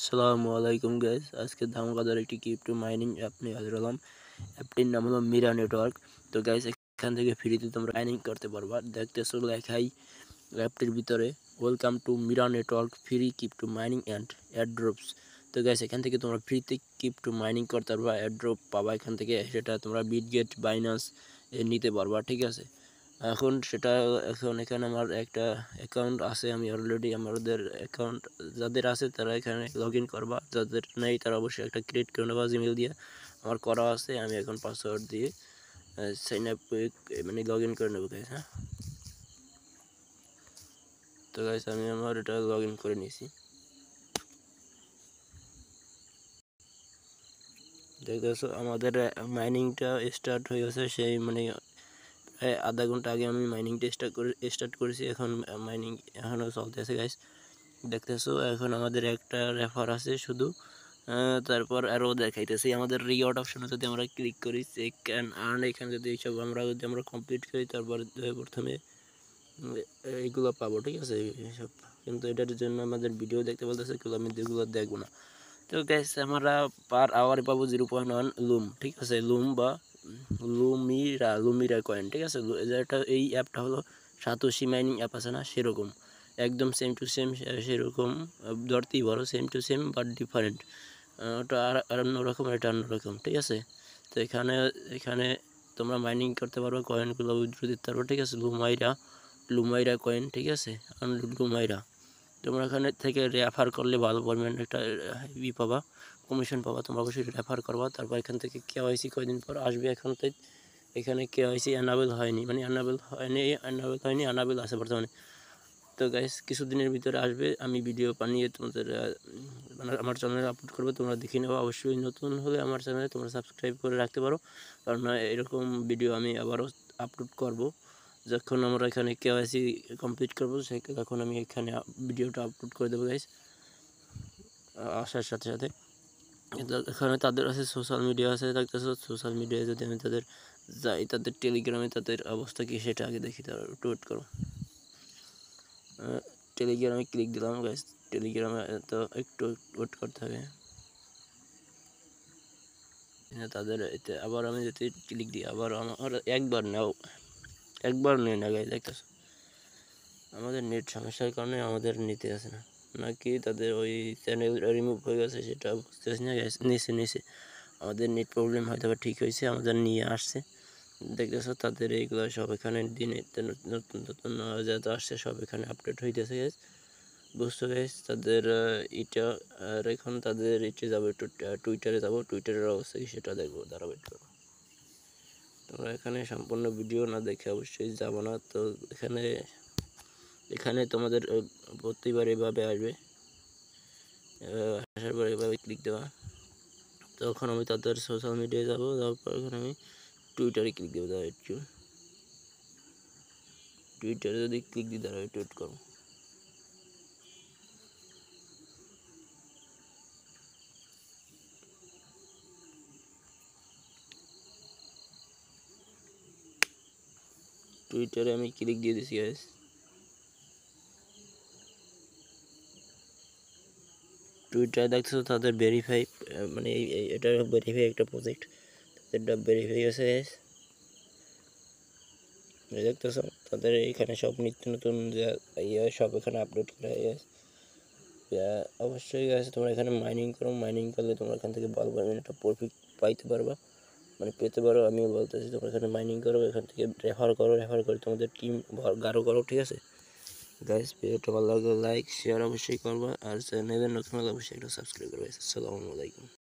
আসসালামু আলাইকুম গাইস, আজকে ধামাকাদার একটি ক্রিপ্টো মাইনিং অ্যাপ নিয়ে হাজির হলাম। অ্যাপটির নাম হলো মিরা নেটওয়ার্ক। তো গাইস, এখান থেকে ফ্রিতে তোমরা মাইনিং করতে পারবা। দেখতেছো লেখাই অ্যাপটির ভিতরে, welcome to Mira network free crypto mining and airdrops. তো গাইস, এখান থেকে তোমরা ফ্রিতে ক্রিপ্টো মাইনিং করতে পারবা, এয়ারড্রপ পাবা এখান থেকে। সেটা তোমরা বিটগেট, বাইন্যান্স নিতে পারবা, ঠিক আছে। এখন এখানে আমার একটা অ্যাকাউন্ট আছে, আমি অলরেডি আমাদের অ্যাকাউন্ট যাদের আছে তারা এখানে লগ ইন করবা, যাদের নেই তারা অবশ্যই একটা ক্রিয়েট করে নেবা জিমেল দিয়ে। আমার করা আছে, আমি এখন পাসওয়ার্ড দিয়ে সাইন আপ মানে লগ ইন করে নেবো গাইস। হ্যাঁ, তো গাইস আমি আমার এটা লগ ইন করে নিয়েছি। দেখতেছো আমাদের মাইনিংটা স্টার্ট হয়ে গেছে, সেই মানে আধা ঘন্টা আগে আমি মাইনিংটা স্টার্ট করেছি। এখন মাইনিং এখনও চলতেছে গাইস, দেখতেছো। এখন আমাদের একটা রেফার আছে শুধু, তারপর আরও দেখাইতেছি আমাদের রিওয়ার্ড অপশনে যদি আমরা ক্লিক করি, চেক অ্যান্ড আর্ন, এখানে যদি এইসব যদি আমরা কমপ্লিট করি, তারপর প্রথমে এইগুলো পাবো, ঠিক আছে এইসব। কিন্তু এটার জন্য আমাদের ভিডিও দেখতে বলতেছে, এগুলো আমি এগুলো দেখবো না। তো গ্যাস আমরা পার আওয়ারে পাবো 0.1 লুম, ঠিক আছে। লুম বা লুমিরা কয়েন, ঠিক আছে। যেটা এই অ্যাপটা হলো সাতোশি মাইনিং অ্যাপ আছে না, সেরকম একদম সেম টু সেম, সেরকম ধরতেই পারো, same to same but different. ওটা আর অন্যরকম, এটা অন্যরকম, ঠিক আছে। তো এখানে তোমরা মাইনিং করতে পারো, কয়েনগুলো উইথড্র দিতে পারো, ঠিক আছে। লুমাইরা কয়েন, ঠিক আছে, লুমাইরা। তোমরা এখানে থেকে রেফার করলে ভালো পরিমাণ একটা পাবা, কমিশন পাবা। তোমরা অবশ্যই রেফার করবা। তারপর এখান থেকে কেওয়াইসি কয়দিন পর আসবে। এখানে কেওয়াইসি অ্যানাবেল হয়নি, মানে অ্যানাবেল হয়নি, অ্যানাবেল আছে বর্তমানে। তো গাইস, কিছুদিনের ভিতরে আসবে। আমি ভিডিও বানিয়ে তোমাদের মানে আমার চ্যানেলে আপলোড করবো, তোমরা দেখে নেবো। অবশ্যই নতুন হলে আমার চ্যানেলে তোমরা সাবস্ক্রাইব করে রাখতে পারো, কারণ এরকম ভিডিও আমি আবারও আপলোড করব। যখন আমরা এখানে কেওয়াইসি কমপ্লিট করবো, তখন আমি এখানে ভিডিওটা আপলোড করে দেবো গাইস, আসার সাথে সাথে। এখানে তাদের আছে সোশ্যাল মিডিয়া আছে, দেখতেছো। সোশ্যাল মিডিয়ায় যদি আমি তাদের যাই, তাদের টেলিগ্রামে তাদের অবস্থা কি সেটা আগে দেখি। তারা একটু ওয়েট করো। টেলিগ্রামে ক্লিক দিলাম গাইস। টেলিগ্রামে তো একটু ওয়েট করতে হবে। তাদের এতে আবার আমি যদি ক্লিক দিই, আবার আমার একবার নেই না গাইস, দেখতেছো। আমাদের নেট সমস্যার কারণে আমাদের নিতে আসে না, নাকি তাদের ওই চ্যানেল রিমুভ হয়ে গেছে সেটা বুঝতেছি না গাইস। নিচে আমাদের নেট প্রবলেম হয়তো বা ঠিক হয়েছে, আমাদের নিয়ে আসছে। দেখতেছো তাদের এইগুলো সব এখানে দিনে নতুন নতুন যত আসছে সব এখানে আপডেট হইতেছে গাইস, বুঝতে গাইস। তাদের এটা আর এখন তাদের এতে যাবো, একটু টুইটারে যাবো, টুইটারের অবস্থা কি সেটা দেখবো, দাঁড়া ওয়েট করো। তোমরা এখানে সম্পূর্ণ ভিডিও না দেখে অবশ্যই যাবো না। তো এখানে তোমাদের প্রতিবার এভাবে আসবে, আসার পর এভাবে ক্লিক দেওয়া। তখন আমি তাদের সোশ্যাল মিডিয়ায় যাবো, তারপর এখানে আমি টুইটারে ক্লিক দেবো। দাঁড়া একটু, টুইটারে যদি ক্লিক দিই, দাঁড়া টুইট করো। টুইটারে আমি ক্লিক দিয়ে দিছি গাইস। টুইটারে দেখছো তাদের ভেরিফাই, মানে এটা ভেরিফাই একটা প্রজেক্ট, তাদেরটা ভেরিফাই আছে গাইস। দেখতেছো তাদের এখানে সব নিত্য নতুন যে সব এখানে আপলোড করা গাইস। অবশ্যই গাইস, তোমরা এখানে মাইনিং করো, মাইনিং করলে তোমরা এখান থেকে ভালো পরিমাণে একটা প্রফিট পাইতে পারবা, মানে পেতে পারো। আমিও বলতেছি তোমরা এখানে মাইনিং করো, এখান থেকে রেফার করে তোমাদের টিম গাঢ় করো, ঠিক আছে গাইস। ভিডিওটা ভালো লাগলে লাইক শেয়ার অবশ্যই করবা, আর চ্যানেলে নতুন হলে অবশ্যই একটা সাবস্ক্রাইব করবে। আসসালামু আলাইকুম।